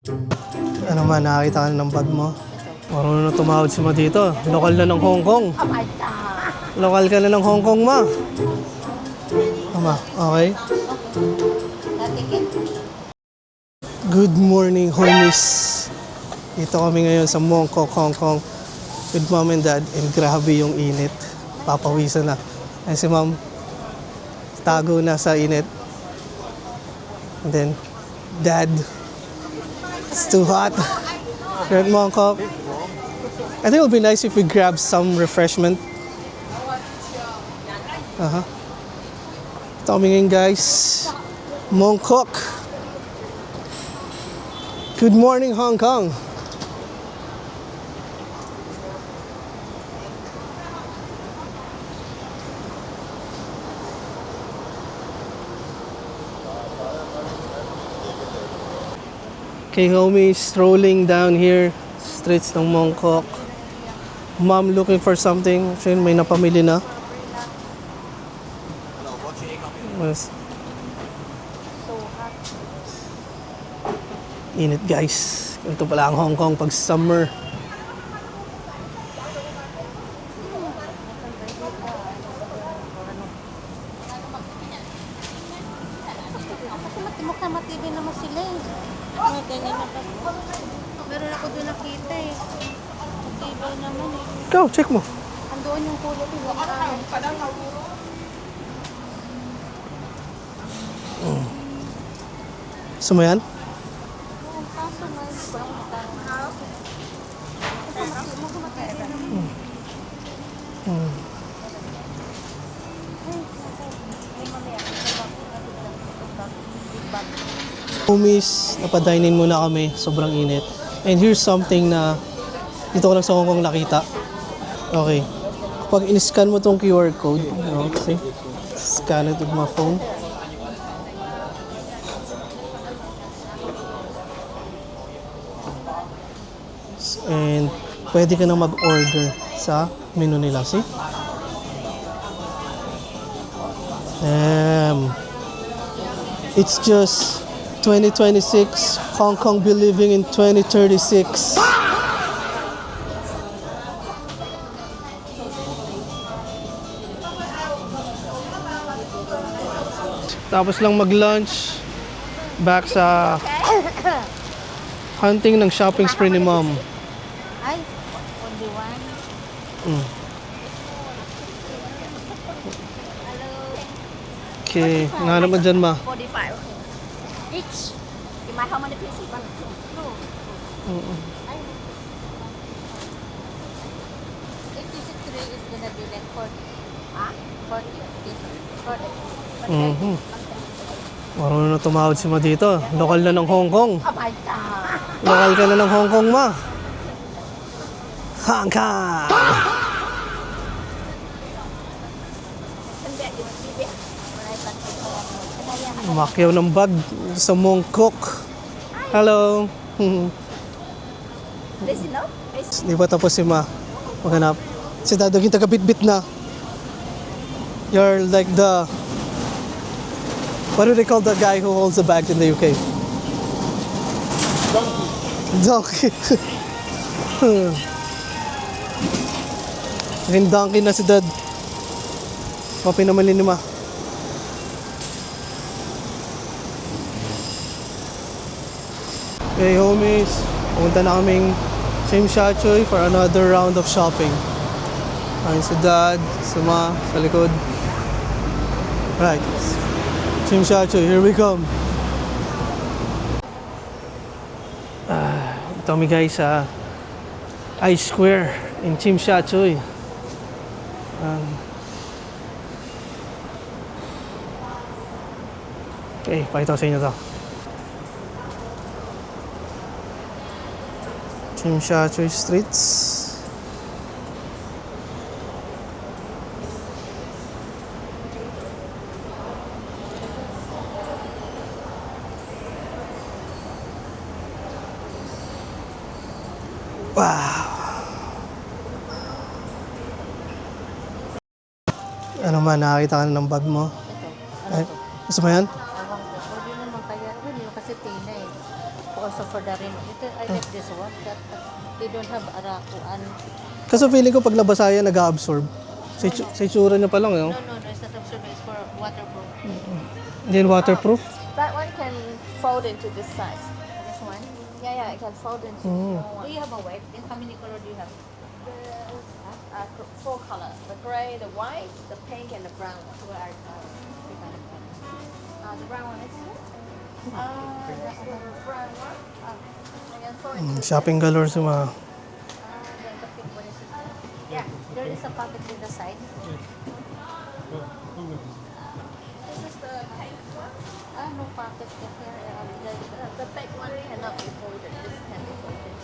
Ano man, nakakita ka na ng bag mo. Marunong na tumawad si Ma dito. Lokal na ng Hong Kong. Lokal ka na ng Hong Kong, Ma. Ma, okay? Good morning, homies. Dito kami ngayon sa Mongkok, Hong Kong with Mom and Dad. And grabe yung init. Papawisan na. And si Mom, tago na sa init. And then, Dad, it's too hot. We're at Mongkok. I think it would be nice if we grab some refreshment. Ito kami ngayon, guys. Mongkok. Good morning, Hong Kong. Okay, homies, strolling down here, streets ng Mongkok. Mom looking for something. Actually, may napamili na. Yes. Init, guys. Ito pala ang Hong Kong pag summer. Mukhang matibay naman sila eh. Mga ganyan na pa. Meron ako doon nakita eh. Matibay naman eh. Ikaw, check mo. Andoon yung kulot yung lakang. Gusto mo yan? Ang kaso nga, walang matang. Mukhang matibay naman. Homies, napadine-in muna kami. Sobrang init. And here's something na dito ko lang sa Hong Kong nakita. Okay. Pag in-scan mo tong QR code, see? Scan it with my phone. And pwede ka na mag-order sa menu nila, see? It's just 2026, Hong Kong believing in 2036. Tapos lang mag-lunch, back sa hunting ng shopping spree ni Mom. Ay, only one. Okay, nahanap mo dyan, Ma. 45. Each. You might how many pieces? One, two. No. Ay. If this is 3, it's gonna be like 40. Ah? 40. This 40. Marunong na tumawad si Ma dito. Lokal na ng Hong Kong. Oh my God. Lokal ka na ng Hong Kong, Ma. Hong Kong! Umakyaw ng bag sa Mongkok. Hello. This enough? Di pa tapos si Ma maghanap. Si Dad naging taga-bit-bit na. You're like the... What do they call the guy who holds the bag in the UK? Donkey. Naging donkey na si Dad. Mapinamali ni Ma. Okay, homies. Pumunta na kaming Tsim Sha Tsui for another round of shopping. Ayun si Dad, si Ma, sa likod. Right. Tsim Sha Tsui, here we come. Ito kami guys sa I-Square in Tsim Sha Tsui. Okay, pakita ko sa inyo to. Tsim Sha Tsui streets. Wow! Ano man, nakakita ka na ng bag mo? Ito. Ay, gusto mo yan? Ewan ko. Pwede naman kaya. Hindi kasi tina eh. Because of for the rent. I like this one. That they don't have Arakuan. Kasi feeling ko pag nabasa yan, nag-absorb. Sa itsura niya pa lang, No, it's not absorbent. It's for waterproof. Hindi yan waterproof. That one can fold into this size. This one. Yeah, it can fold into Mm. small Do one. you have a white? How many color do you have? Four color: the gray, the white, the pink, and the brown one. What are The brown one is here. That's the brown one. I can fold into Shopping galore si Ma. then the pink one is here. Yeah. There is a pocket in the side. This is the pink one. No pocket in here. The pink one cannot be folded. This can be folded.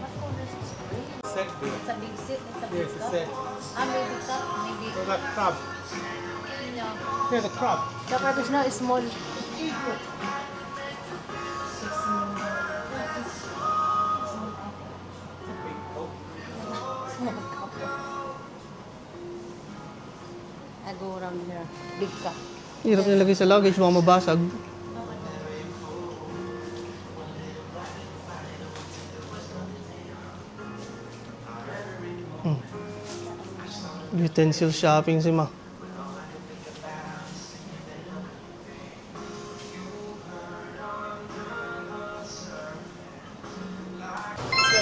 What color is this? Set It's a big set. It's a big Yes, cup. set. Maybe cup. Maybe. So that crab. No. Here's a crab. The crab is not small. I go around here. Big cup. Hirap nilagay sa luggage, baka mabasag. Utensil shopping si Ma.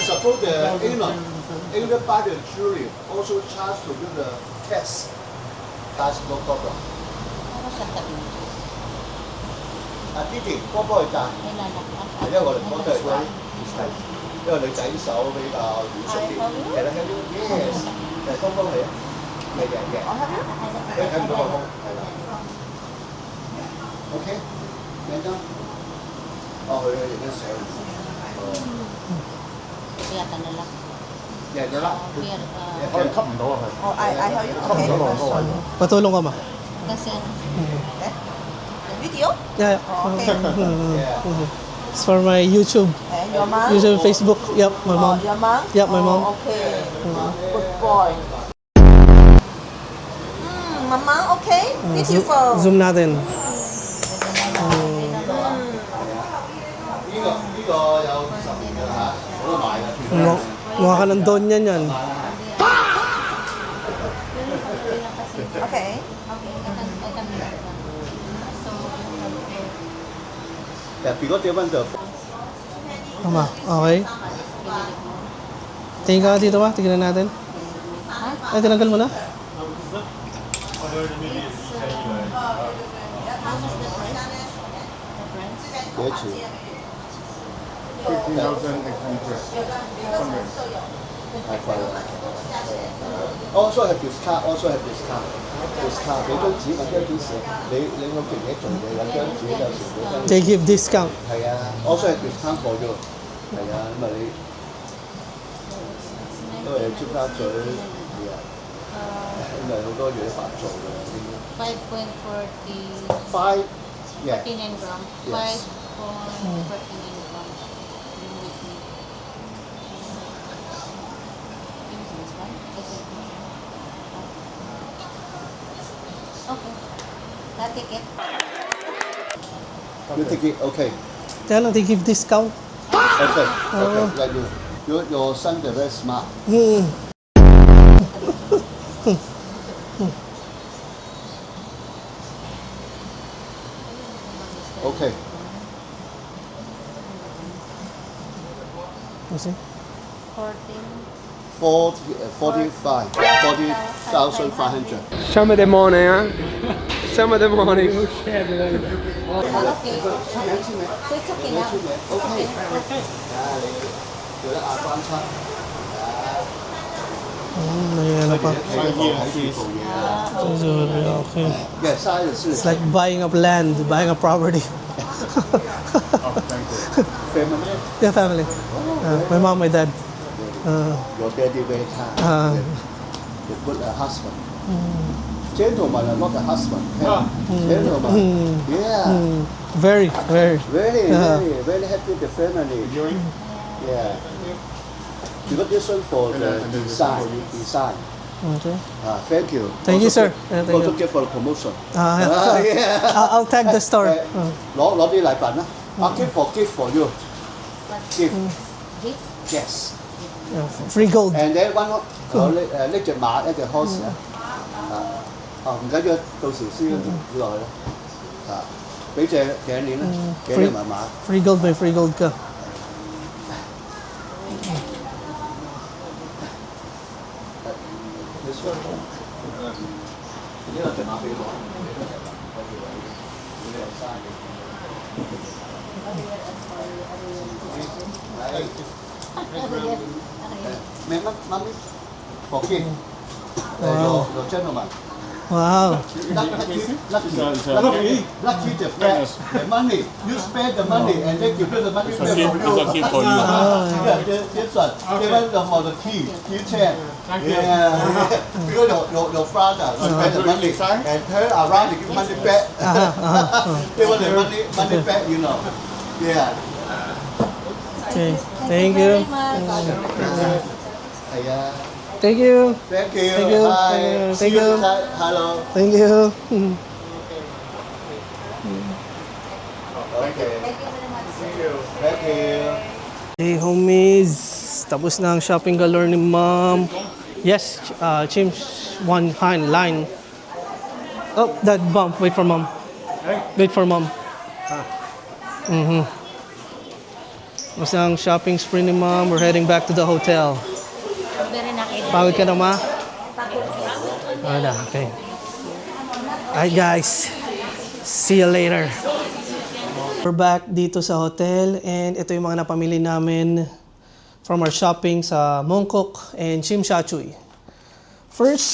Suppose the owner by the jury also charged to do the test. That's no problem. Ano siya tabi nito? 啊，啲啲幫幫佢賺， May lalakad. 因為我哋幫佢嗰啲因為女仔手比較軟熟啲，其實喺呢 yes，就係幫幫你啊，係嘅，你睇唔到個胸，係啦，OK，認真，哦，佢認真寫，哦， Kaya ka nalak. 認咗啦， Beer. 可能吸唔到啊佢。 Oh, I help you. 吸唔到落嗰位。 Patulong ka, Ma. Kasi ano? Video? Yeah. Yeah. It's for my YouTube. And your mom? YouTube, Facebook. Yep, my mom. Your mom? Yep, my mom. Okay. Good boy. Mama, okay? Beautiful. Zoom natin. 呢個有10年㗎啦嚇，我都買㗎，全部。 Mukha ka ng don yan yan. Okay. Okay, I can do that one. So, Yeah, because they want the Tama, okay. Tingin ka dito, Ma. Tingnan natin. Ay, tinanggal mo na?幾錢？ 太貴啦。Also have discount, also have discount. Discount 俾張紙揾張紙寫，你個記者做嘅有張紙有時嗰張。 They give discount. 係啊，also have discount for you。係啊，咁啊你因為你尖沙咀係啊，因為好多嘢白做嘅。 5.40, 5 yeah $49 gram. Yes. 5.49 gram. This one? Okay. That ticket. you take it okay Kaya lang, they give discount. okay like your son is very smart. Hmm. Okay. You see? 40,500. Some of the morning, huh? Some of the morning. Okay. So it's okay now. Okay. 做得亞關七， Ano pa? 喺度做嘢啊。 Okay. Yeah, size 是 It's like buying up land, buying a property. family. Yeah, family. My mom, my dad. Your daddy very kind. You put a husband. Gentleman, not a husband. Gentleman. Yeah. Very, very. Very happy with the family. Yeah. Because this one for the design. Okay. Thank you. Thank you, Also sir. Thank you. Also give for the promotion. Yeah. I'll tag the store. 攞啲禮品啦。gift for you. Gift. Yes. Yeah, free gold. And then one more 呢隻馬一隻 horse 唔緊要，到時先落去啦。俾隻頸鏈啦，頸鏈埋馬。Free gold by free gold ka. This one. 呢個隻馬俾我。Mommy, forgive. Your gentleman. Wow. Lucky the friend. The money. You spend the money and then give the money back for you. Yeah, this one. Give us for the key chain. Yeah. Because your father spend the money and turn around to give money back. They want the money back, you know. Yeah. Okay. Thank you. Yeah. Thank you. Thank you. Thank you. Hi. Thank See you. Hello. Thank you. Okay. Thank you. Hey homies, tapos na ang shopping galore ni mom. Yes, Chim's one line. Oh, that bump. Wait for mom. Wait for mom. Tapos na ang shopping spree ni mom. We're heading back to the hotel. Very nakita. Pagod ka na, ma? Wala, okay. Alright guys, see you later. We're back dito sa hotel and ito yung mga napamili namin from our shopping sa Mongkok and Chimshachuy. First,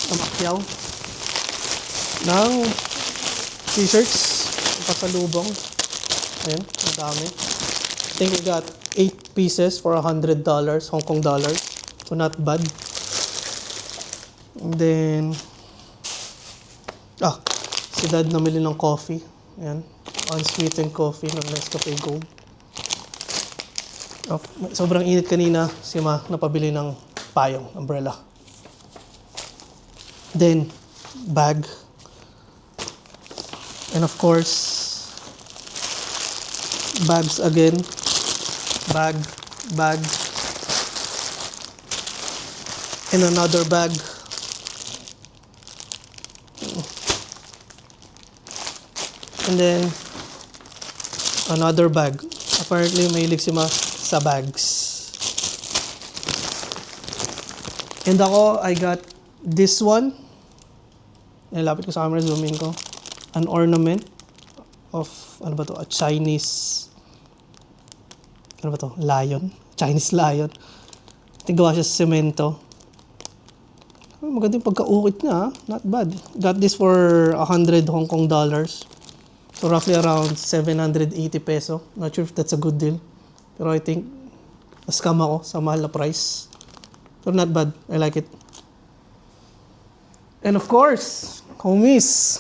namakyaw ng t-shirts, pasalubong. Ayan, madami. I think we got 8 pieces for $100 Hong Kong dollars. So not bad. And then, si Dad namili ng coffee. Ayan. Unsweetened coffee ng Nescafe Gold. Sobrang init kanina, si Ma napabili ng payong, umbrella. Then, bag. And of course, bags again. Bag. And another bag. And then, another bag. Apparently, mahilig si Ma sa bags. And ako, I got this one. Nilapit ko sa camera, zoom in ko. An ornament of, ano ba to? A Chinese, ano ba to? Lion. Chinese lion. Gawa siya sa semento. Maganda yung pagkaukit niya, not bad. Got this for 100 Hong Kong dollars. So roughly around 780 peso. Not sure if that's a good deal. Pero I think, na-scam ako sa mahal na price. So not bad. I like it. And of course, homies,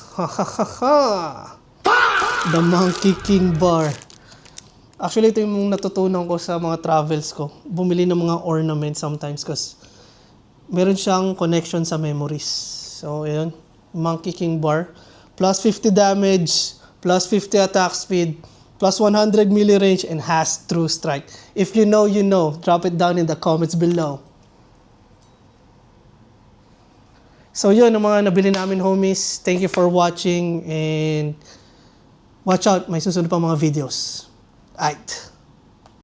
the Monkey King bar. Actually, ito yung natutunan ko sa mga travels ko. Bumili ng mga ornaments sometimes kasi meron siyang connection sa memories. So, yun. Monkey King bar. Plus 50 damage, plus 50 attack speed, plus 100 melee range, and has true strike. If you know, you know. Drop it down in the comments below. So yun, ang mga nabili namin homies. Thank you for watching and watch out, may susunod pa mga videos. Alright.